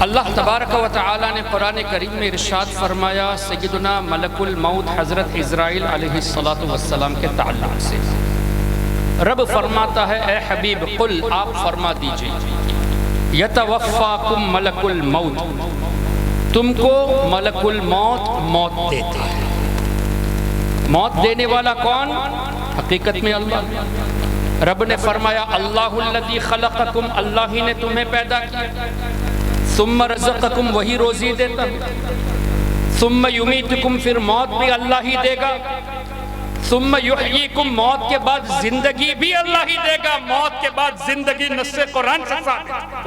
اللہ تبارک و تعالی نے قرآن کریم میں ارشاد فرمایا سیدنا ملک الموت حضرت عزرائیل علیہ السلام کے تعلق سے۔ رب فرماتا ہے اے حبیب قل آپ فرما دیجئے یتوفاکم ملک الموت، تم کو ملک الموت موت دیتا ہے۔ موت دینے والا کون؟ حقیقت میں اللہ۔ رب نے فرمایا اللہ الذی خلقکم، اللہ ہی نے تمہیں پیدا کیا، ثم رزقکم، وہی روزی دیتا ہے، ثم یمیتکم، پھر موت بھی اللہ ہی دے گا، ثم یحییکم، موت کے بعد زندگی بھی اللہ ہی دے گا۔ موت کے بعد زندگی نص قرآن سے ثابت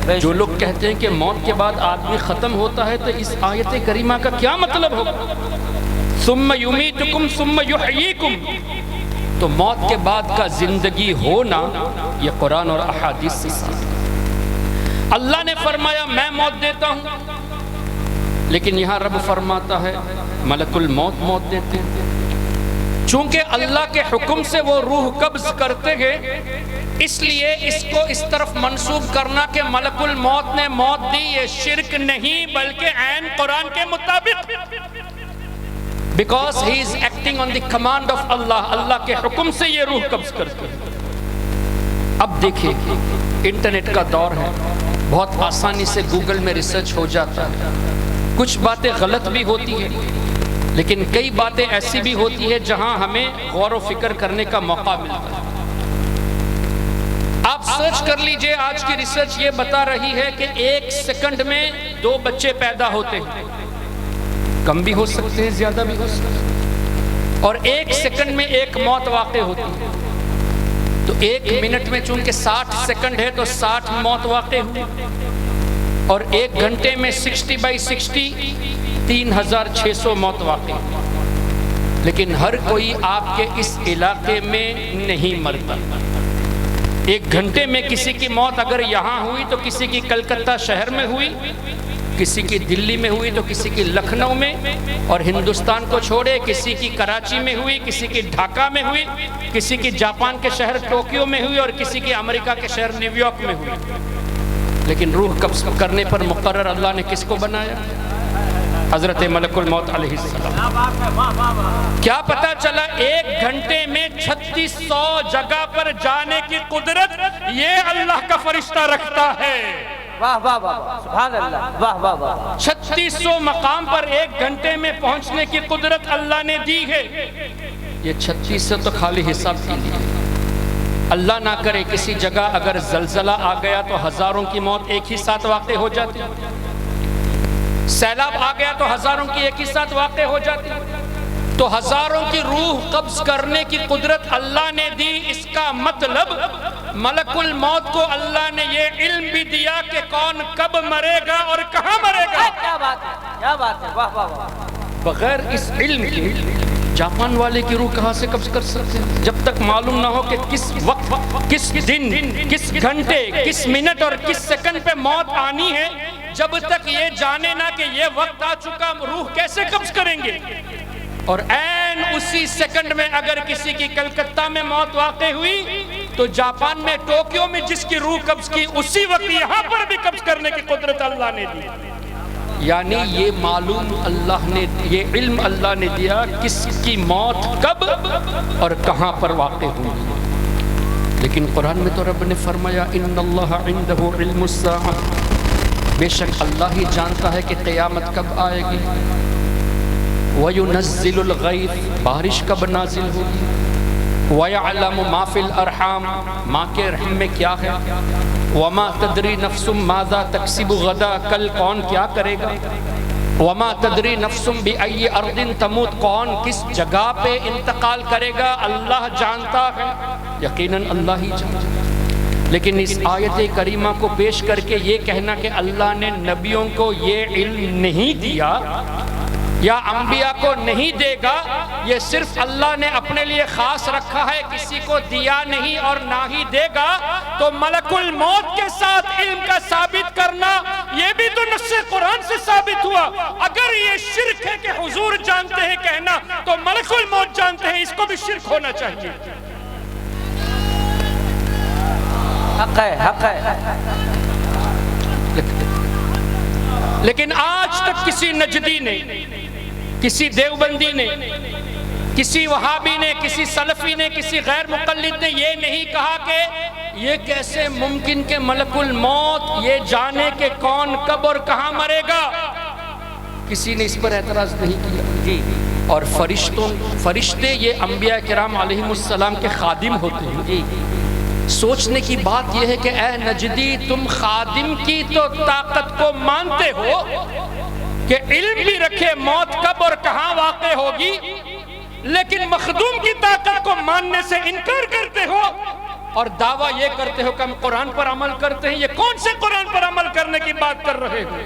ہے۔ جو لوگ کہتے ہیں کہ موت کے بعد آدمی ختم ہوتا ہے تو اس آیت کریمہ کا کیا مطلب ہوگا؟ ثم یمیتکم ثم یحییکم، تو موت کے بعد کا زندگی ہونا یہ قرآن اور احادیث سے ثابت ہے۔ اللہ نے فرمایا میں موت دیتا ہوں، لیکن یہاں رب فرماتا ہے ملک الموت موت دیتے ہیں۔ چونکہ اللہ کے حکم سے وہ روح قبض کرتے ہیں، اس لیے اس کو اس طرف منسوب کرنا کہ ملک الموت نے موت دی، یہ شرک نہیں بلکہ عین قرآن کے مطابق، because he is acting on the command of Allah، اللہ کے حکم سے یہ روح قبض کرتے ہیں۔ اب دیکھیں انٹرنیٹ کا دور ہے، بہت آسانی سے گوگل میں ریسرچ ہو جاتا ہے، کچھ باتیں غلط بھی ہوتی ہیں لیکن کئی باتیں ایسی بھی ہوتی ہے جہاں ہمیں غور و فکر کرنے کا موقع ملتا ہے۔ آپ سرچ کر لیجئے، آج کی ریسرچ یہ بتا رہی ہے کہ 1 سیکنڈ میں 2 بچے پیدا ہوتے ہیں، کم بھی ہو سکتے ہیں زیادہ بھی ہو سکتے ہیں، اور 1 سیکنڈ میں 1 موت واقع ہوتی ہے۔ تو 1 منٹ میں چونکہ 60 سیکنڈ ہے تو 60 موت واقع ہوئی، اور 1 گھنٹے میں 60/60 3600 موت واقع ہوئی۔ لیکن ہر کوئی آپ کے اس علاقے میں نہیں مرتا۔ 1 گھنٹے میں کسی کی موت اگر یہاں ہوئی تو کسی کی کلکتہ شہر میں ہوئی، کسی کی دلی میں ہوئی تو کسی کی لکھنؤ میں، اور ہندوستان کو چھوڑے کسی کی کراچی میں ہوئی، کسی کی ڈھاکہ میں ہوئی، کسی کی جاپان کے شہر ٹوکیو میں ہوئی، اور کسی کی امریکہ کے شہر نیو یارک میں ہوئی۔ لیکن روح قبض کرنے پر مقرر اللہ نے کس کو بنایا؟ حضرت ملک الموت علیہ السلام۔ کیا پتا چلا 1 گھنٹے میں 3600 جگہ پر جانے کی قدرت یہ اللہ کا فرشتہ رکھتا ہے۔ واہ واہ واہ سبحان اللہ، واہ واہ واہ۔ 3600 مقام پر 1 گھنٹے میں پہنچنے کی قدرت اللہ نے دی ہے۔ یہ 3600 تو خالی حساب کی لیے، اللہ نہ کرے کسی جگہ اگر زلزلہ آ گیا تو ہزاروں کی موت ایک ہی ساتھ واقع ہو جاتی، سیلاب آ گیا تو ہزاروں کی ایک ہی ساتھ واقع ہو جاتی، تو ہزاروں کی روح قبض کرنے کی قدرت اللہ نے دی۔ اس کا مطلب ملک الموت کو اللہ نے یہ علم بھی دیا کہ کون کب مرے گا اور کہاں مرے گا۔ کیا بات ہے، کیا بات ہے، واہ واہ واہ۔ بغیر اس علم کے جاپان والے کی روح کہاں سے قبض کر سکتے ہیں؟ جب تک معلوم نہ ہو کہ کس وقت، کس دن، کس گھنٹے، کس منٹ اور کس سیکنڈ پہ موت آنی ہے، جب تک یہ جانے نہ کہ یہ وقت آ چکا، روح کیسے قبض کریں گے؟ اور عین اسی سیکنڈ میں اگر کسی کی کلکتہ میں موت واقع ہوئی تو جاپان میں ٹوکیو میں جس کی روح قبض کی اسی وقت یہاں پر بھی قبض کرنے کی قدرت اللہ نے دی۔ یعنی یہ معلوم اللہ نے، یہ علم اللہ نے دیا کس کی موت کب اور کہاں پر واقع ہوئی۔ لیکن قرآن میں تو رب نے فرمایا ان اللہ عنده علم الساعہ، بے شک اللہ ہی جانتا ہے کہ قیامت کب آئے گی۔ وَيُنَزِّلُ الْغَيْثَ، بارش کب نازل ہوگی۔ وَيَعْلَمُ مَا فِي الْأَرْحَامِ، ماں کے رحم میں کیا ہے۔ وَمَا تَدْرِي نَفْسٌ مَاذَا تَكْسِبُ غَدًا، کل کون کیا کرے گا۔ وَمَا تَدْرِي نَفْسٌ بِأَيِّ أَرْضٍ تَمُوتُ، کون کس جگہ پہ انتقال کرے گا اللہ جانتا ہے، یقیناً اللہ ہی جانتا ہے۔ لیکن اس آیت کریمہ کو پیش کر کے یہ کہنا کہ اللہ نے نبیوں کو یہ علم نہیں دیا یا انبیاء کو نہیں دے گا، یہ صرف اللہ نے اپنے لیے خاص رکھا ہے، کسی کو دیا نہیں اور نہ ہی دے گا، تو ملک الموت کے ساتھ علم کا ثابت کرنا یہ بھی تو نص قرآن سے ثابت ہوا۔ اگر یہ شرک ہے کہ حضور جانتے ہیں کہنا تو ملک الموت جانتے ہیں، اس کو بھی شرک ہونا چاہیے۔ حق ہے، حق ہے۔ لیکن آج تک کسی نجدی نے، کسی دیوبندی نے، کسی وہابی نے، کسی سلفی نے، کسی غیر مقلد نے یہ نہیں کہا کہ یہ کیسے ممکن کہ ملک الموت یہ جانے کہ کون کب اور کہاں مرے گا، کسی نے اس پر اعتراض نہیں کیا جی۔ اور فرشتے یہ انبیاء کرام علیہم السلام کے خادم ہوتے ہیں جی۔ سوچنے کی بات یہ ہے کہ اے نجدی، تم خادم کی تو طاقت کو مانتے ہو کہ علم بھی رکھے موت کب اور کہاں واقع ہوگی، لیکن مخدوم کی طاقت کو ماننے سے انکار کرتے ہو اور دعویٰ یہ کرتے ہو کہ ہم قرآن پر عمل کرتے ہیں۔ یہ کون سے قرآن پر عمل کرنے کی بات کر رہے ہو؟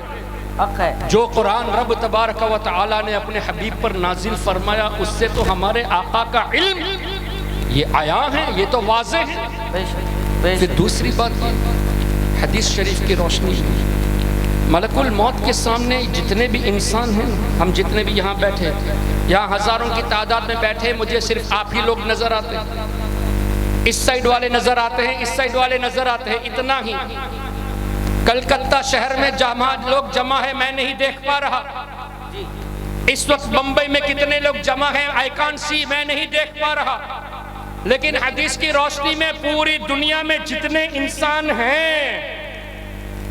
حق ہے۔ جو قرآن رب تبارک و تعالی نے اپنے حبیب پر نازل فرمایا اس سے تو ہمارے آقا کا علم یہ عیاں ہے، یہ تو واضح ہے۔ پھر دوسری بات حدیث شریف کی روشنی، ملک الموت کے سامنے جتنے بھی انسان ہیں، ہم جتنے بھی یہاں بیٹھے، یہاں ہزاروں کی تعداد میں بیٹھے، مجھے صرف آپ ہی لوگ نظر آتے ہیں، اس سائیڈ والے نظر آتے ہیں، اس سائیڈ والے نظر آتے ہیں، اتنا ہی۔ کلکتہ شہر میں لوگ جمع ہیں، میں نہیں دیکھ پا رہا۔ اس وقت بمبئی میں کتنے لوگ جمع ہیں، آئی کانٹ سی، میں نہیں دیکھ پا رہا۔ لیکن حدیث کی روشنی میں پوری دنیا میں جتنے انسان ہیں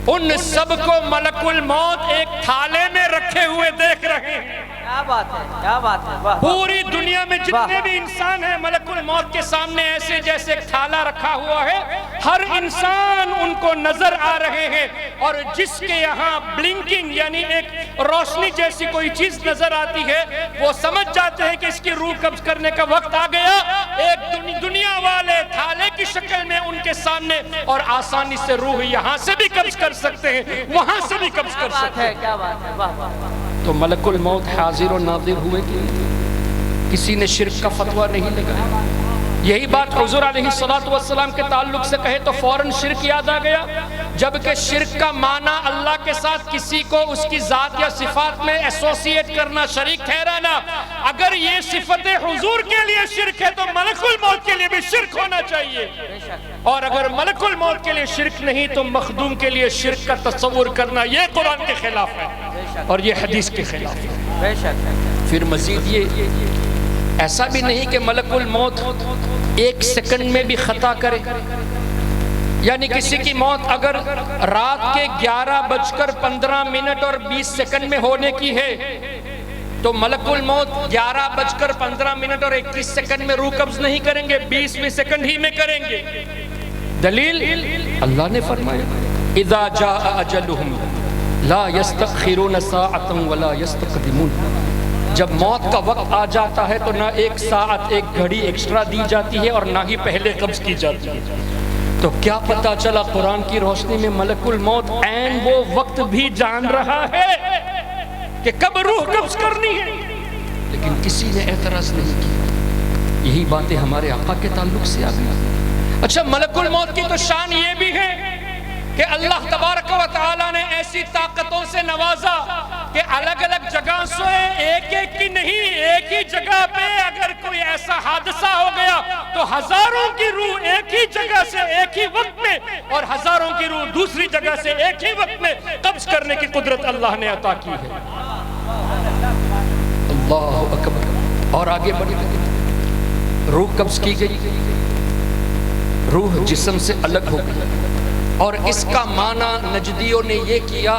ان سب کو ملک الموت ایک تھالے میں رکھے ہوئے دیکھ رہے ہیں۔ کیا بات ہے، کیا بات ہے۔ پوری دنیا میں جتنے بھی انسان ہیں ملک الموت کے سامنے ایسے جیسے ایک تھالا رکھا ہوا ہے، ہر انسان ان کو نظر آ رہے ہیں، اور جس کے یہاں بلنکنگ یعنی ایک روشنی جیسی کوئی چیز نظر آتی ہے وہ سمجھ جاتے ہیں کہ اس کی روح قبض کرنے کا وقت آ گیا۔ ایک دنیا والے تھالے کی شکل میں ان کے سامنے، اور آسانی سے روح یہاں سے بھی قبض کر سکتے ہیں، وہاں سے بھی قبض کر سکتے ہیں۔ کیا بات ہے، واہ واہ۔ تو ملک الموت حاضر و ناظر ہوئے کہ کسی نے شرک کا فتویٰ نہیں لگایا۔ یہی بات حضور علیہ السلام کے تعلق سے کہے تو فوراً شرک یاد آ گیا، جبکہ شرک کا معنی اللہ کے ساتھ کسی کو اس کی ذات یا صفات میں ایسوسیٹ کرنا، شریک ٹھہرانا۔ اگر یہ صفت حضور کے لیے شرک ہے تو ملک الموت کے لیے بھی شرک ہونا چاہیے، اور اگر ملک الموت کے لیے شرک نہیں تو مخدوم کے لیے شرک کا تصور کرنا یہ قرآن کے خلاف ہے اور یہ حدیث کے خلاف ہے۔ پھر مزید یہ ایسا بھی نہیں کہ ملک الموت ایک سیکنڈ میں بھی خطا کرے، یعنی کسی کی موت اگر رات کے 11:15 اور 20 سیکنڈ میں ہونے کی ہے تو ملک الموت 11:15 اور 21 سیکنڈ میں روح قبض نہیں کریں گے، 20 سیکنڈ ہی میں کریں گے۔ دلیل اللہ نے فرمایا اذا جاء اجلہم لا یستأخرون ساعة ولا یستقدمون۔ جب موت کا وقت آ جاتا ہے تو نہ ایک ساعت، ایک گھڑی ایکسٹرا دی جاتی ہے اور نہ ہی پہلے قبض کی جاتی ہے۔ تو کیا پتا چلا قرآن کی روشنی میں ملک الموت عین وہ وقت بھی جان رہا ہے کہ کب روح قبض کرنی ہے، لیکن کسی نے اعتراض نہیں کیا۔ یہی باتیں ہمارے آقا کے تعلق سے آ گئی۔ اچھا، ملک الموت کی تو شان یہ بھی ہے کہ اللہ تبارک و تعالیٰ نے ایسی طاقتوں سے نوازا کہ الگ الگ جگہ سوئے، ایک ایک کی نہیں، ایک ہی جگہ پہ اگر کوئی ایسا حادثہ ہو گیا تو ہزاروں کی روح ایک ہی جگہ سے ایک ہی وقت میں اور ہزاروں کی روح دوسری جگہ سے ایک ہی وقت میں قبض کرنے کی قدرت اللہ نے عطا کی ہے۔ اللہ اکبر۔ اور آگے بڑھ گئی، روح قبض کی گئی، روح جسم سے الگ ہو گئی، اور اس کا معنی نجدیوں نے یہ کیا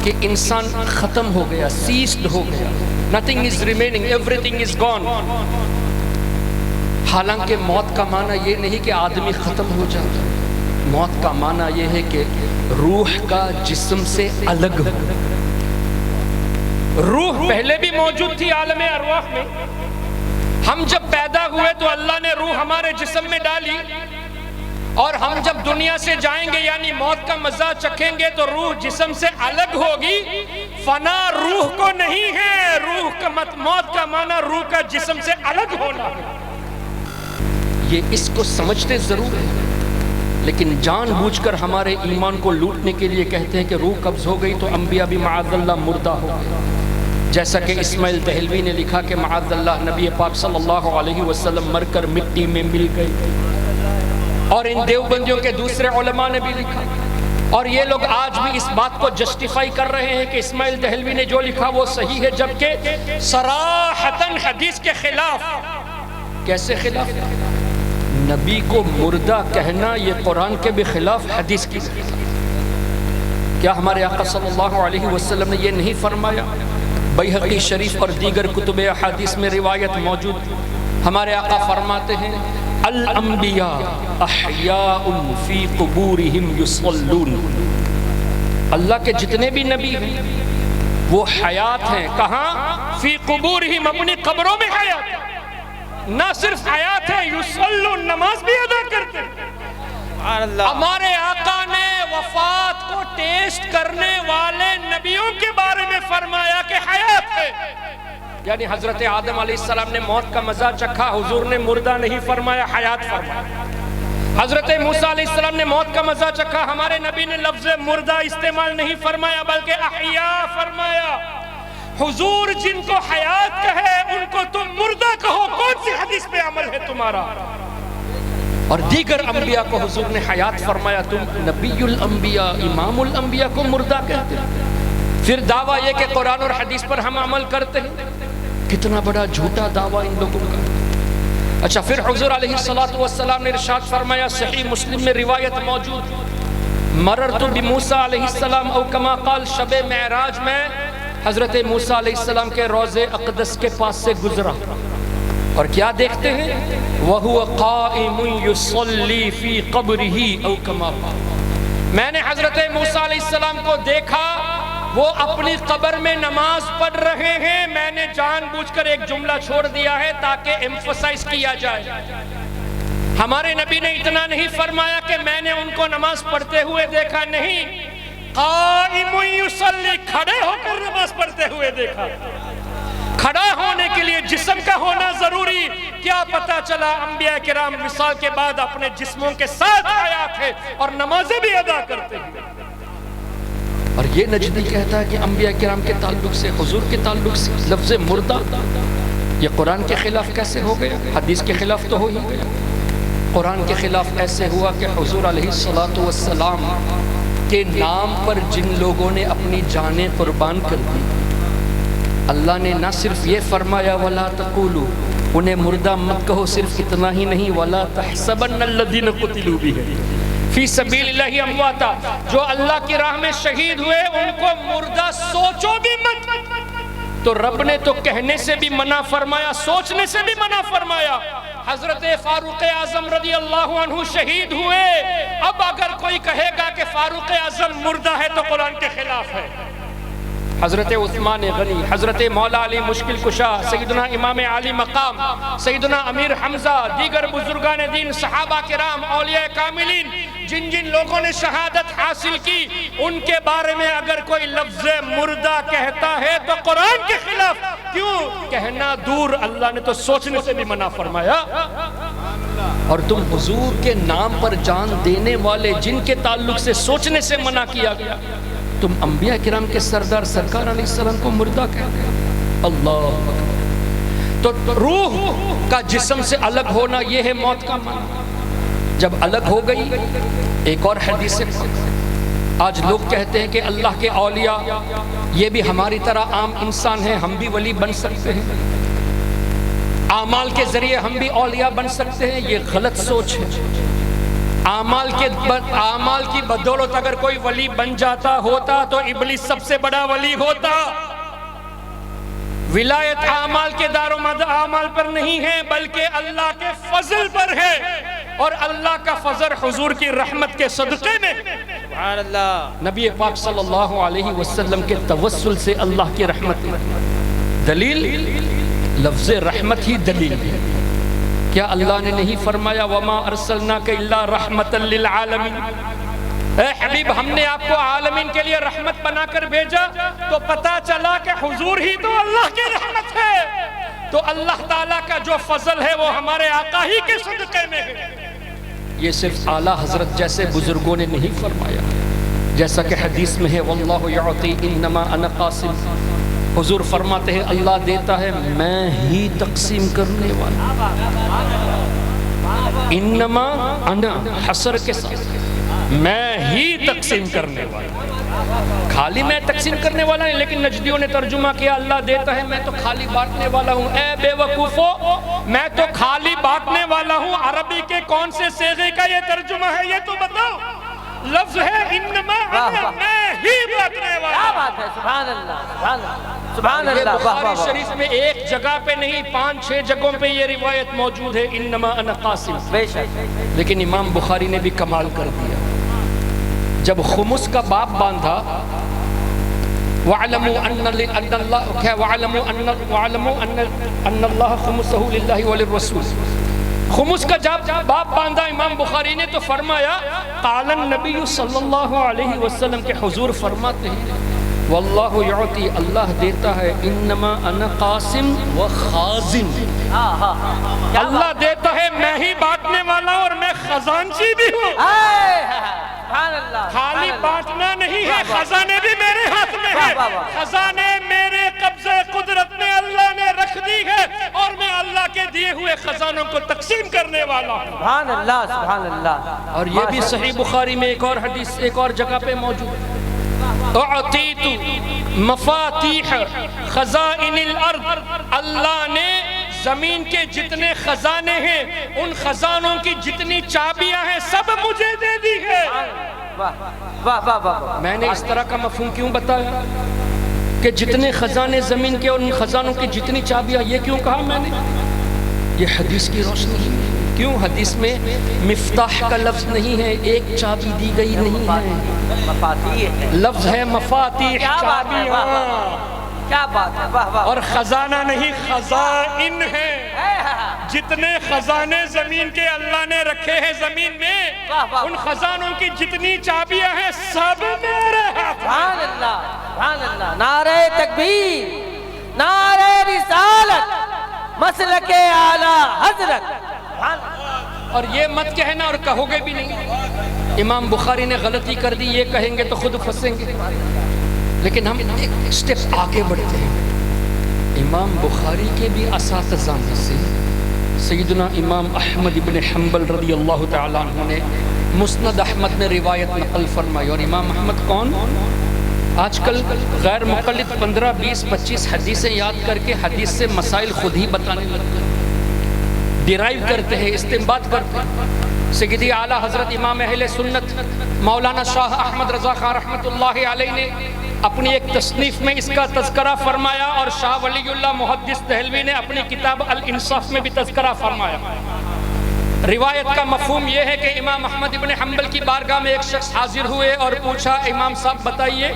کہ انسان ختم ہو گیا، سیسڈ ہو گیا، nothing is remaining, everything is gone۔ حالانکہ موت کا معنی یہ نہیں کہ آدمی ختم ہو جاتا، موت کا معنی یہ ہے کہ روح کا جسم سے الگ ہو۔ روح پہلے بھی موجود تھی عالم ارواح میں، ہم جب پیدا ہوئے تو اللہ نے روح ہمارے جسم میں ڈالی، اور ہم جب دنیا سے جائیں گے یعنی موت کا مزہ چکھیں گے تو روح جسم سے الگ ہوگی۔ فنا روح کو نہیں ہے، موت کا معنی روح کا جسم سے الگ ہونا ہے۔ یہ اس کو سمجھتے ضرور ہے، لیکن جان بوجھ کر ہمارے ایمان کو لوٹنے کے لیے کہتے ہیں کہ روح قبض ہو گئی تو انبیاء بھی معاذ اللہ مردہ ہو گئے، جیسا کہ اسماعیل دہلوی نے لکھا کہ معاذ اللہ نبی پاک صلی اللہ علیہ وسلم مر کر مٹی میں مل گئے، اور ان دیوبندیوں کے دوسرے علماء نے بھی لکھا اور یہ لوگ آج بھی اس بات کو جسٹیفائی کر رہے ہیں کہ اسماعیل دہلوی نے جو لکھا وہ صحیح ہے، جبکہ صراحتاً حدیث کے خلاف۔ کیسے خلاف؟ نبی کو مردہ کہنا یہ قرآن کے بھی خلاف، حدیث کی بھی خلاف۔ کیا ہمارے آقا صلی اللہ علیہ وسلم نے یہ نہیں فرمایا؟ بیہقی شریف اور دیگر کتب احادیث میں روایت موجود، ہمارے آقا فرماتے ہیں الانبیاء احیاء فی قبورہم یصلون، اللہ کے جتنے بھی نبی ہیں وہ حیات ہیں، کہاں؟ فی قبورہم، اپنی قبروں میں حیات ہیں۔ نہ صرف حیات ہیں، یصلون، نماز بھی ادا کرتے ہیں۔ ہمارے آقا نے وفات کو ٹیسٹ کرنے والے نبیوں کے بارے میں فرمایا کہ حیات ہے، یعنی حضرت آدم علیہ السلام نے موت کا مزہ چکھا، حضور نے مردہ نہیں فرمایا، حیات فرمایا۔ حضرت موسیٰ علیہ السلام نے موت کا مزہ چکھا، ہمارے نبی نے لفظ مردہ استعمال نہیں فرمایا بلکہ احیاء فرمایا۔ حضور جن کو حیات کہے ان کو تم مردہ کہو، کون سی حدیث پہ عمل ہے تمہارا؟ اور دیگر انبیاء کو حضور نے حیات فرمایا، تم نبی الانبیاء امام الانبیاء کو مردہ کہتے ہیں۔ پھر دعویٰ یہ کہ قرآن اور حدیث پر ہم عمل کرتے ہیں، کتنا بڑا جھوٹا دعویٰ ان لوگوں کا۔ اچھا، پھر حضور علیہ السلام نے ارشاد فرمایا، صحیح مسلم میں روایت موجود، مررت بموسیٰ علیہ السلام او کما قال، شب معراج میں حضرت موسیٰ علیہ السلام کے روضے اقدس کے پاس سے گزرا، اور کیا دیکھتے ہیں؟ وَهُوَ قَائِمٌ يُصَلِّي فِي قَبْرِهِ او کما قال، میں نے حضرت موسیٰ علیہ السلام کو دیکھا وہ اپنی قبر میں نماز پڑھ رہے ہیں۔ میں نے جان بوجھ کر ایک جملہ چھوڑ دیا ہے تاکہ ایمفسائز کیا جائے۔ ہمارے نبی نے اتنا نہیں فرمایا کہ میں نے ان کو نماز پڑھتے ہوئے دیکھا، نہیں، قائم یصلی، کھڑے ہو کر نماز پڑھتے ہوئے دیکھا۔ کھڑا ہونے کے لیے جسم کا ہونا ضروری، کیا پتا چلا انبیاء کرام وصال کے بعد اپنے جسموں کے ساتھ حیات ہے اور نمازیں بھی ادا کرتے ہیں۔ اور یہ نجدی کہتا ہے کہ انبیاء کرام کے تعلق سے، حضور کے تعلق سے لفظ مردہ یہ قرآن کے خلاف کیسے ہو گیا؟ حدیث کے خلاف تو ہو ہی گیا۔ قرآن کے خلاف ایسے ہوا کہ حضور علیہ السلام کے نام پر جن لوگوں نے اپنی جانیں قربان کر دی، اللہ نے نہ صرف یہ فرمایا وَلَا تَقُولُوا، انہیں مردہ مت کہو، صرف اتنا ہی نہیں، وَلَا تَحْسَبَنَّ الَّذِينَ قُتِلُوا بِهِ فِي سَبِيلِ اللَّهِ أَمْوَاتًا، جو اللہ کی راہ میں شہید ہوئے ان کو مردہ سوچو بھی مت۔ تو رب نے تو کہنے سے بھی منع فرمایا، سوچنے سے بھی منع فرمایا۔ حضرت فاروق اعظم رضی اللہ عنہ شہید ہوئے، اب اگر کوئی کہے گا کہ فاروق اعظم مردہ ہے تو قرآن کے خلاف ہے۔ حضرت عثمان غنی، حضرت مولا علی مشکل کشا، سیدنا امام علی مقام، سیدنا امیر حمزہ، دیگر بزرگان دین، صحابہ کرام، اولیاء کاملین، جن جن لوگوں نے شہادت حاصل کی، ان کے بارے میں اگر کوئی لفظ مردہ کہتا ہے تو قرآن کے خلاف۔ کیوں کہنا دور، اللہ نے تو سوچنے سے بھی منع فرمایا۔ اور تم حضور کے نام پر جان دینے والے جن کے تعلق سے سوچنے سے منع کیا گیا، تم انبیاء کرام کے سردار سرکار علیہ السلام کو مردہ کہتے ہیں۔ اللہ تو روح کا جسم سے الگ ہونا یہ ہے موت کا معنی۔ جب الگ ہو گئی، ایک اور حدیث، آج لوگ کہتے ہیں کہ اللہ کے اولیاء یہ بھی ہماری طرح عام انسان ہیں، ہم بھی ولی بن سکتے ہیں، اعمال کے ذریعے ہم بھی اولیاء بن سکتے ہیں۔ یہ غلط سوچ ہے۔ اعمال کی بدولت اگر کوئی ولی بن جاتا ہوتا تو ابلیس سب سے بڑا ولی ہوتا۔ ولایت اعمال کے دار و مدار اعمال پر نہیں ہے بلکہ اللہ کے فضل پر ہے، اور اللہ کا فضل حضور کی رحمت کے صدقے میں۔ سبحان اللہ۔ نبی پاک صلی اللہ علیہ وسلم کے توسل سے اللہ کی رحمت دلیل، لفظ رحمت ہی دلیل ہے۔ کیا اللہ نے نہیں فرمایا وَمَا أَرْسَلْنَاكَ إِلَّا رَحْمَةً لِلْعَالَمِينَ، اے حبیب ہم نے آپ کو عالمین کے لیے رحمت بنا کر بھیجا؟ تو پتا چلا کہ حضور ہی تو اللہ کی رحمت ہے۔ تو اللہ تعالیٰ کا جو فضل ہے وہ ہمارے آقا ہی کے صدقے میں ہے۔ یہ صرف اعلیٰ حضرت جیسے بزرگوں نے نہیں فرمایا، جیسا کہ حدیث میں ہے وَاللَّهُ يُعْطِي إِنَّمَا أَنَا قَاسِمٌ، حضور فرماتے ہیں اللہ دیتا ہے، میں ہی تقسیم کرنے والا۔ انما انا، حسر کے ساتھ، میں ہی تقسیم کرنے والا، خالی میں تقسیم کرنے والا نہیں، لیکن نجدیوں نے ترجمہ کیا اللہ دیتا ہے میں تو خالی بانٹنے والا ہوں۔ اے بے وقوفو، میں تو خالی بانٹنے والا ہوں، عربی کے کون سے صیغے کا یہ ترجمہ ہے یہ تو بتاؤ؟ لفظ ہے انما انا، میں ہی بانٹنے والا ہوں۔ کیا بات ہے، سبحان اللہ، سبحان اللہ، سبحان اللہ۔ بخاری شریف میں ایک جگہ پہ نہیں 5-6 جگہوں پہ یہ روایت موجود ہے انما انا قاسم، بے شک۔ لیکن امام بخاری نے بھی کمال کر دیا، جب خمس کا باب باندھا وَاعْلَمُوا أَنَّ اللَّهَ خُمُسَهُ لِلَّهِ وَلِلرَّسُولِ، خمس کا جب باب باندھا امام بخاری نے تو فرمایا قال النبی صلی اللہ علیہ وسلم کے حضور فرماتے ہیں واللہ یعطی، اللہ دیتا ہے، انما انا قاسم و خازن، اللہ دیتا ہے میں ہی بانٹنے والا ہوں اور میں خزانچی بھی ہوں۔ سبحان اللہ، خالی بانٹنا نہیں ہے، خزانے بھی میرے ہاتھ میں ہے، خزانے میرے قبضے قدرت میں اللہ نے رکھ دی ہے اور میں اللہ کے دیے ہوئے خزانوں کو تقسیم کرنے والا ہوں۔ سبحان اللہ، سبحان اللہ۔ اور یہ بھی صحیح بخاری میں ایک اور حدیث ایک اور جگہ پہ موجود ہے، اعطیت مفاتیح خزائن الارض، اللہ نے زمین کے جتنے خزانے ہیں ان خزانوں کی جتنی چابیاں ہیں سب مجھے دے دی ہے۔ واہ واہ واہ۔ میں نے اس طرح کا مفہوم کیوں بتایا کہ جتنے خزانے زمین کے اور ان خزانوں کی جتنی چابیاں، یہ کیوں کہا میں نے؟ یہ حدیث کی روشنی ہے۔ کیوں؟ حدیث میں مفتاح کا لفظ نہیں ہے، ایک چابی دی گئی نہیں ہے، مفاتیح ہے، لفظ ہے مفاتیح، چابیاں۔ کیا بات ہے، واہ واہ۔ اور خزانہ نہیں، خزائن ہے، جتنے خزانے زمین کے اللہ نے رکھے ہیں زمین میں، ان خزانوں کی جتنی چابیاں ہیں سب میرے ہاتھ۔ سبحان اللہ، سبحان اللہ۔ نعرہ تکبیر، نعرہ رسالت، مسلک اعلی حضرت۔ اور یہ مت کہنا اور کہو گے بھی نہیں امام بخاری نے غلطی کر دی، یہ کہیں گے تو خود پھنسیں گے، لیکن ہم ایک سٹیپ آگے بڑھتے ہیں۔ امام بخاری کے بھی اساتذہ میں سے سیدنا امام احمد ابن حنبل رضی اللہ تعالیٰ عنہ نے مسند احمد میں روایت نقل فرمائی، اور امام احمد کون؟ آج کل غیر مقلد 15 20 25 حدیثیں یاد کر کے حدیث سے مسائل خود ہی بتانے لگتے ہیں، ڈیرائیو کرتے ہیں، استنباط کرتے ہیں۔ سیدی اعلیٰ حضرت امام اہل سنت مولانا شاہ احمد رضا خان رحمۃ اللہ علیہ نے اپنی ایک تصنیف میں اس کا تذکرہ فرمایا، اور شاہ ولی اللہ محدث دہلوی نے اپنی کتاب الانصاف میں بھی تذکرہ فرمایا۔ روایت کا مفہوم یہ ہے کہ امام احمد ابن حنبل کی بارگاہ میں ایک شخص حاضر ہوئے اور پوچھا امام صاحب بتائیے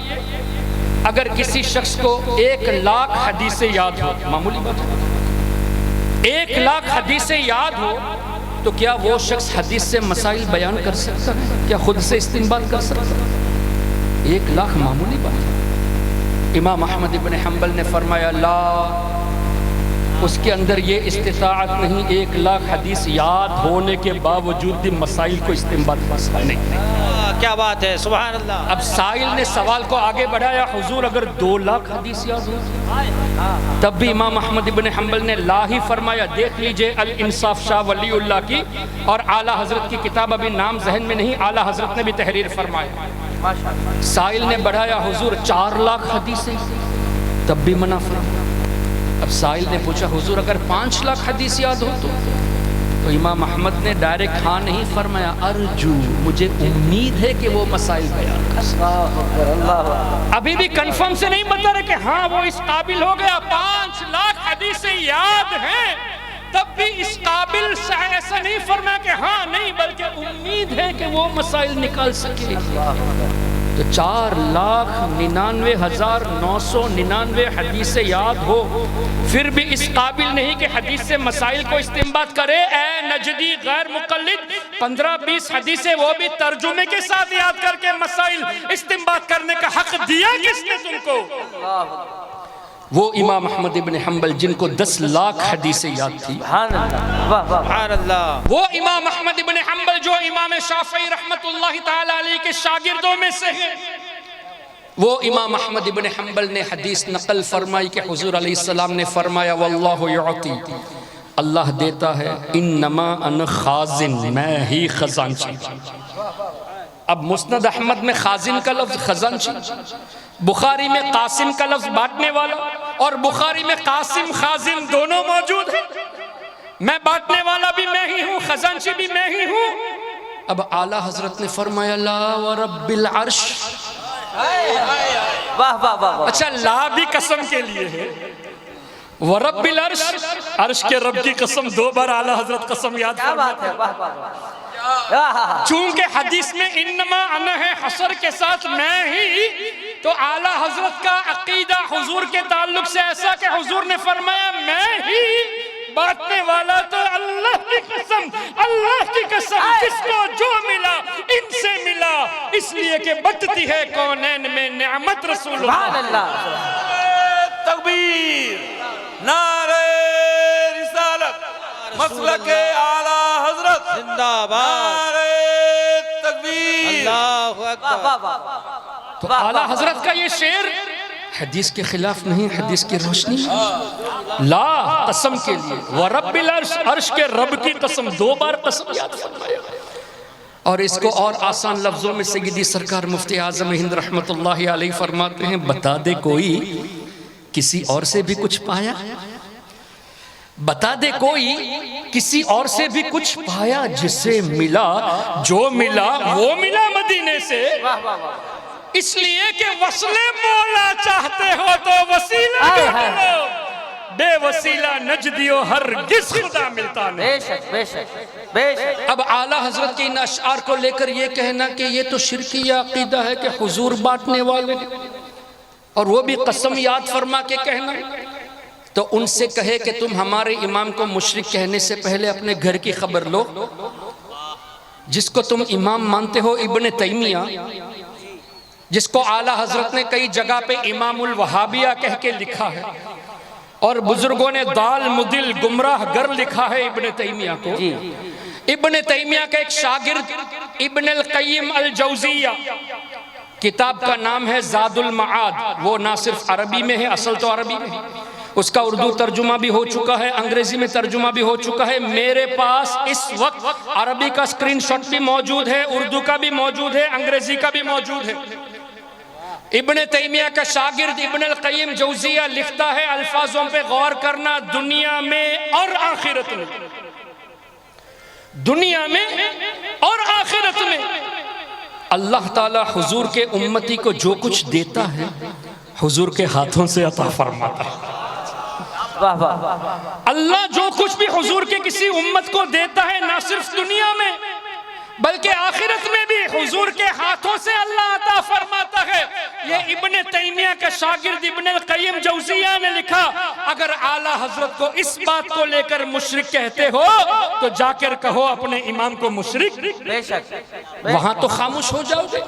اگر کسی شخص کو 1,00,000 حدیثیں یاد ہو، معمولی بات ہے، 1,00,000 حدیثیں یاد ہو تو کیا وہ شخص حدیث سے مسائل بیان کر سکتا ہے؟ کیا خود سے استنباط کر سکتا ہے؟ 1,00,000 معمولی بات ہے۔ امام احمد ابن حنبل نے فرمایا لا، اس کے اندر یہ استطاعت نہیں 1,00,000 حدیث یاد ہونے کے باوجود بھی مسائل کو استنباط کر سکتا نہیں۔ کیا بات ہے، سبحان اللہ۔ اب سائل نے سوال کو آگے بڑھایا، حضور اگر 2,00,000 حدیث یاد ہو تب بھی امام احمد ابن حنبل نے لا ہی فرمایا۔ دیکھ لیجئے الانصاف شاہ ولی اللہ کی، اور اعلیٰ حضرت کی کتاب ابھی نام ذہن میں نہیں، اعلیٰ حضرت نے بھی تحریر فرمایا۔ سائل نے بڑھایا حضور 4,00,000 حدیثیں، تب بھی منع فرمایا۔ اب سائل نے پوچھا حضور اگر 5,00,000 حدیث یاد ہو تو امام احمد نے ڈائریکٹ ہاں نہیں فرمایا، ارجو، مجھے امید ہے کہ وہ مسائل بیان کر سکتا۔ ابھی بھی کنفرم سے نہیں بتا رہے کہ ہاں وہ اس قابل ہو گیا، 5,00,000 حدیثیں یاد ہیں تب بھی اس قابل سے ایسا نہیں فرمایا کہ ہاں نہیں، بلکہ امید ہے کہ وہ مسائل نکال سکے۔ تو 4,99,999 حدیثیں یاد ہو پھر بھی اس قابل نہیں کہ حدیث سے مسائل کو استنباط کرے۔ اے نجدی غیر مقلد، 15-20 حدیثیں وہ بھی ترجمے کے ساتھ یاد کر کے مسائل استنباط کرنے کا حق دیا کس نے تم کو؟ وہ امام احمد ابن حنبل جن کو 10,00,000 حدیثیں یاد تھی، سبحان اللہ، واہ واہ، سبحان اللہ۔ وہ امام احمد ابن حنبل جو امام شافعی رحمت اللہ تعالی علیہ کے شاگردوں میں سے ہیں، وہ امام احمد ابن حنبل نے حدیث نقل فرمائی کہ حضور علیہ السلام نے فرمایا واللہ یعطی، اللہ دیتا ہے، انما انا خازن، میں ہی خزانچی۔ اب مسند احمد میں خازن کا لفظ خزنچی، بخاری میں قاسم کا لفظ بانٹنے والا، اور بخاری میں قاسم خازن دونوں موجود ہیں۔ میں بانٹنے والا بھی میں ہی ہوں، خزنچی بھی میں ہی ہوں۔ اب اعلیٰ حضرت نے فرمایا لا ورب العرش، واہ واہ واہ، اچھا لا بھی قسم کے لیے ہے، ورب العرش، عرش کے رب کی قسم دو بار اعلیٰ حضرت قسم یاد کیا فرمایا۔ بات ہے، واہ واہ واہ، چونکہ حدیث میں انما انا ہے حصر کے ساتھ میں ہی، تو اعلیٰ حضرت کا عقیدہ حضور کے تعلق سے ایسا کہ حضور نے فرمایا میں ہی، بانٹنے والا تو اللہ کی قسم، اللہ کی قسم، جس کو جو ملا ان سے ملا، اس لیے کہ بٹتی ہے کونین میں نعمت رسول سبحان اللہ۔ اللہ، تکبیر، نعرہ رسالت، مسلک اعلیٰ حضرت زندہ باد، نعرہ تکبیر، اللہ واہ اکبر۔ واہ واہ، تو اعلیٰ حضرت کا یہ شعر حدیث کے خلاف نہیں، حدیث کی روشنی لا قسم کے لیے، ورب العرش، عرش کے رب کی قسم دو بار قسم یاد فرمایا۔ اور اس کو اور آسان لفظوں میں سیدی سرکار مفتی اعظم ہند رحمت اللہ علیہ فرماتے ہیں، بتا دے کوئی کسی اور سے بھی کچھ پایا، بتا دے کوئی کسی اور سے بھی کچھ پایا، جسے ملا جو ملا وہ ملا مدینے سے، اس لیے کہ وصل مولا چاہتے ہو تو وسیلہ ڈھونڈو، بے وسیلہ نجدیو ہرگز خدا ملتا نہیں۔ بے شک بے شک بے شک۔ اب اعلیٰ حضرت کے ان اشعار کو لے کر یہ کہنا کہ یہ تو شرکیہ عقیدہ ہے کہ حضور بانٹنے والے، اور وہ بھی قسم یاد فرما کے کہنا، تو ان سے کہے کہ تم ہمارے امام کو مشرک کہنے سے پہلے اپنے گھر کی خبر لو۔ جس کو تم امام مانتے ہو ابن تیمیہ، جس کو اعلیٰ حضرت نے کئی جگہ پہ امام الوہابیہ کہہ کے لکھا ہے، اور بزرگوں نے دال مدل گمراہ گر لکھا ہے ابن تیمیہ کو۔ ابن تیمیہ کا ایک شاگرد ابن القیم الجوزیہ، کتاب کا نام ہے زاد المعاد، وہ نہ صرف عربی میں ہے، اصل تو عربی میں ہے، اس کا اردو ترجمہ بھی ہو چکا ہے، انگریزی میں ترجمہ بھی ہو چکا ہے، میرے پاس اس وقت عربی کا سکرین شاٹ بھی موجود ہے، اردو کا بھی موجود ہے، انگریزی کا بھی موجود ہے۔ ابن تیمیہ کا شاگرد ابن القیم جوزیہ لکھتا ہے، الفاظوں پہ غور کرنا، دنیا میں اور آخرت میں، دنیا میں اور آخرت میں اللہ تعالی حضور کے امتی کو جو کچھ دیتا ہے حضور کے ہاتھوں سے عطا فرماتا ہے۔ واہ واہ، اللہ جو کچھ بھی حضور کے کسی امت کو دیتا ہے، نہ صرف دنیا میں بلکہ آخرت میں بھی حضور کے ہاتھوں سے اللہ عطا فرماتا ہے۔ یہ ابن تیمیہ کا شاگرد ابن القیم جوزیہ نے لکھا، اگر اعلیٰ حضرت کو اس بات کو لے کر مشرک کہتے ہو تو جا کر کہو اپنے امام کو مشرک، بے شک، وہاں تو خاموش ہو جاؤ گے،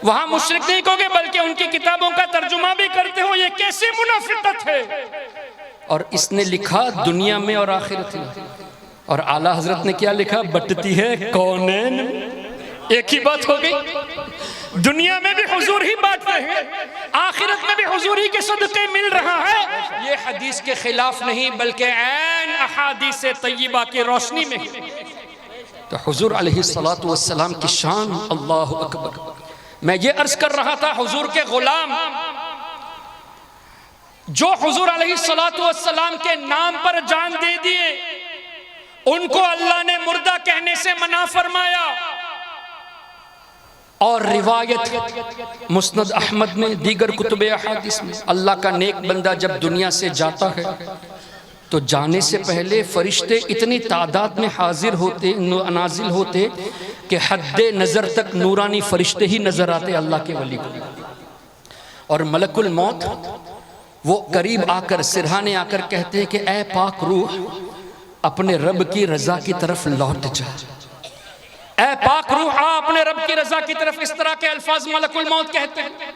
وہاں مشرک نہیں کہو گے بلکہ ان کی کتابوں کا ترجمہ بھی کرتے ہو، یہ کیسی منافقت ہے۔ اور اس نے لکھا دنیا میں اور آخرت میں، اور اعلیٰ حضرت نے کیا لکھا؟ بٹتی ہے کونین، ایک ہی بات ہو گئی، دنیا میں بھی حضور ہی بانٹ رہے ہیں، آخرت میں بھی حضور ہی کے صدقے مل رہا ہے۔ یہ حدیث کے خلاف نہیں بلکہ عین احادیث طیبہ کی روشنی میں ہے۔ تو حضور علیہ السلام کی شان، اللہ اکبر۔ میں یہ عرض کر رہا تھا، حضور کے غلام جو حضور علیہ السلام کے نام پر جان دے دیے، ان کو اللہ نے مردہ کہنے سے منع فرمایا۔ اور روایت مسند احمد میں، دیگر کتب احادیث میں، اللہ کا نیک بندہ جب دنیا سے جاتا ہے تو جانے سے پہلے فرشتے اتنی تعداد میں حاضر ہوتے، نازل ہوتے کہ حد نظر تک نورانی فرشتے ہی نظر آتے اللہ کے ولی کو، اور ملک الموت وہ قریب آ کر سرہانے آ کر کہتے ہیں کہ اے پاک روح اپنے رب کی رضا کی طرف لوٹ جا، اے پاک روح آ اپنے رب کی رضا کی طرف، اس طرح کے الفاظ ملک الموت کہتے ہیں،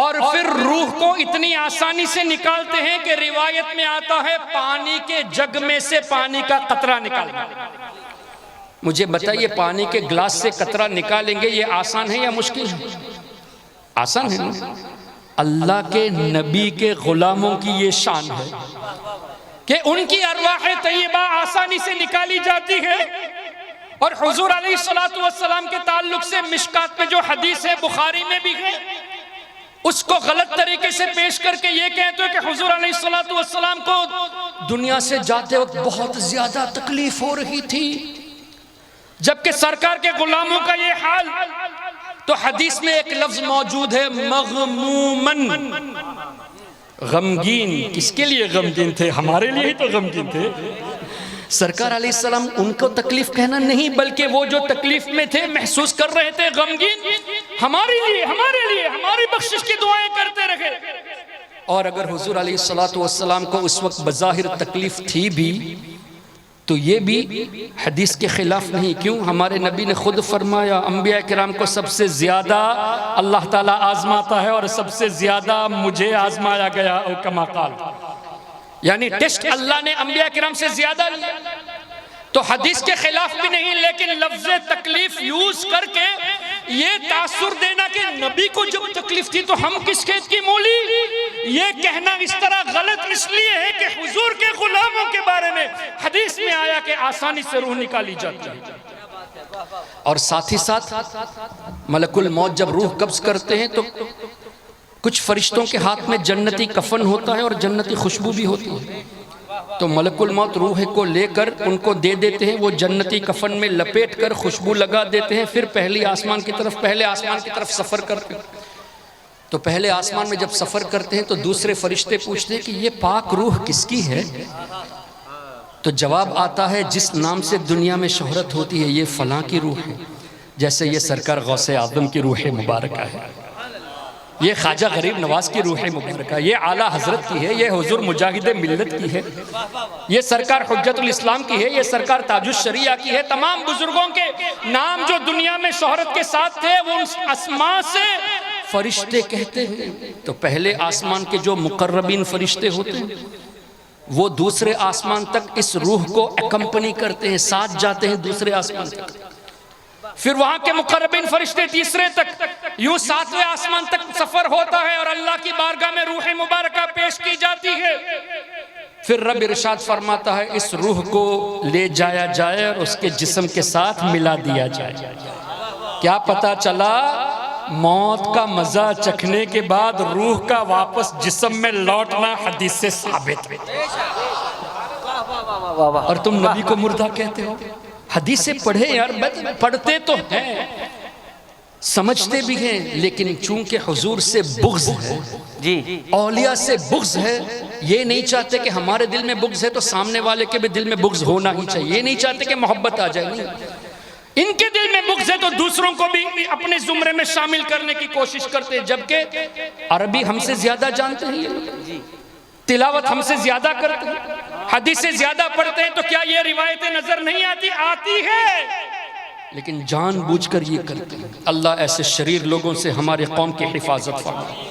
اور پھر روح کو اتنی آسانی سے نکالتے ہیں کہ روایت میں آتا ہے پانی کے جگ میں سے پانی کا قطرہ نکالنا۔ مجھے بتائیے پانی کے گلاس سے قطرہ نکالیں گے یہ آسان ہے یا مشکل ہے؟ آسان ہے نا؟ اللہ کے نبی کے غلاموں کی یہ شان ہے کہ ان کی ارواح طیبہ آسانی سے نکالی جاتی ہے، اور حضور علیہ السلام کے تعلق سے مشکات میں جو حدیث ہے بخاری میں بھی ہے، اس کو غلط طریقے سے پیش کر کے یہ کہتے ہیں کہ حضور علیہ السلام کو دنیا سے جاتے وقت بہت زیادہ تکلیف ہو رہی تھی، جبکہ سرکار کے غلاموں کا یہ حال۔ تو حدیث میں ایک لفظ موجود ہے مغمومن، غمگین۔ کس کے لیے غمگین تھے؟ ہمارے لیے ہی تو غمگین تھے۔ سرکار علیہ السلام ان کو تکلیف کہنا نہیں، بلکہ وہ جو تکلیف میں تھے محسوس کر رہے تھے غمگین، ہمارے لیے ہماری بخشش کی دعائیں کرتے رہے۔ اور اگر حضور علیہ السلام کو اس وقت بظاہر تکلیف تھی بھی تو یہ بھی حدیث کے خلاف نہیں۔ کیوں؟ ہمارے نبی نے خود فرمایا انبیاء کرام کو سب سے زیادہ اللہ تعالیٰ آزماتا ہے اور سب سے زیادہ مجھے آزمایا گیا، او کما قال، یعنی ٹیسٹ اللہ نے انبیاء کرام سے زیادہ لیا۔ تو حدیث کے خلاف بھی نہیں، لیکن لفظ تکلیف یوز کر کے یہ تاثر دینا کہ نبی کو جب تکلیف تھی تو ہم کس کھیت کی مولی، یہ کہنا اس طرح غلط اس لیے ہے کہ حضور کے غلاموں کے بارے میں حدیث میں آیا کہ آسانی سے روح نکالی جاتی ہے۔ اور ساتھ ہی ساتھ ملک الموت جب روح قبض کرتے ہیں تو کچھ فرشتوں کے ہاتھ میں جنتی کفن ہوتا ہے اور جنتی خوشبو بھی ہوتی ہے، تو ملک الموت روح کو لے کر ان کو دے دیتے ہیں، وہ جنتی کفن میں لپیٹ کر خوشبو لگا دیتے ہیں، پھر پہلے آسمان کی طرف سفر کرتے ہیں۔ تو پہلے آسمان میں جب سفر کرتے ہیں تو دوسرے فرشتے پوچھتے ہیں کہ یہ پاک روح کس کی ہے؟ تو جواب آتا ہے جس نام سے دنیا میں شہرت ہوتی ہے یہ فلاں کی روح ہے، جیسے یہ سرکار غوث اعظم کی روح مبارکہ ہے، یہ خواجہ غریب نواز کی روح مبارکہ، یہ اعلیٰ حضرت کی ہے، یہ حضور مجاہد ملت کی ہے، یہ سرکار حجت الاسلام کی ہے، یہ سرکار تاج الشریعہ کی ہے۔ تمام بزرگوں کے نام جو دنیا میں شہرت کے ساتھ تھے وہ ان اسماء سے فرشتے کہتے ہیں۔ تو پہلے آسمان کے جو مقربین فرشتے ہوتے ہیں وہ دوسرے آسمان تک اس روح کو اکمپنی کرتے ہیں، ساتھ جاتے ہیں دوسرے آسمان تک، پھر وہاں کے مقربین فرشتے تیسرے تک، یوں ساتویں آسمان تک سفر ہوتا ہے اور اللہ کی بارگاہ میں روح مبارکہ پیش کی جاتی ہے۔ پھر رب ارشاد فرماتا ہے اس روح کو لے جایا جائے اور اس کے جسم کے ساتھ ملا دیا جائے۔ کیا پتا چلا؟ موت کا مزہ چکھنے کے بعد روح کا واپس جسم میں لوٹنا حدیث سے ثابت ہے، اور تم نبی کو مردہ کہتے ہو۔ حدیثیں پڑھے یار، پڑھتے تو ہیں، سمجھتے بھی ہیں، لیکن چونکہ حضور سے بغض ہے، اولیاء سے بغض ہے، یہ نہیں چاہتے کہ ہمارے دل میں بغض ہے تو سامنے والے کے بھی دل میں بغض ہونا ہی چاہیے، یہ نہیں چاہتے کہ محبت آ جائے، نہیں، ان کے دل میں بغض ہے تو دوسروں کو بھی اپنے زمرے میں شامل کرنے کی کوشش کرتے ہیں، جبکہ عربی ہم سے زیادہ جانتے ہیں، تلاوت ہم سے زیادہ کرتے ہیں، حدیثیں زیادہ پڑھتے ہیں، تو کیا یہ روایتیں نظر نہیں آتی ہے، لیکن جان بوجھ کر یہ کرتے ہیں۔ اللہ ایسے شریر لوگوں سے ہمارے قوم کی حفاظت فرمائے۔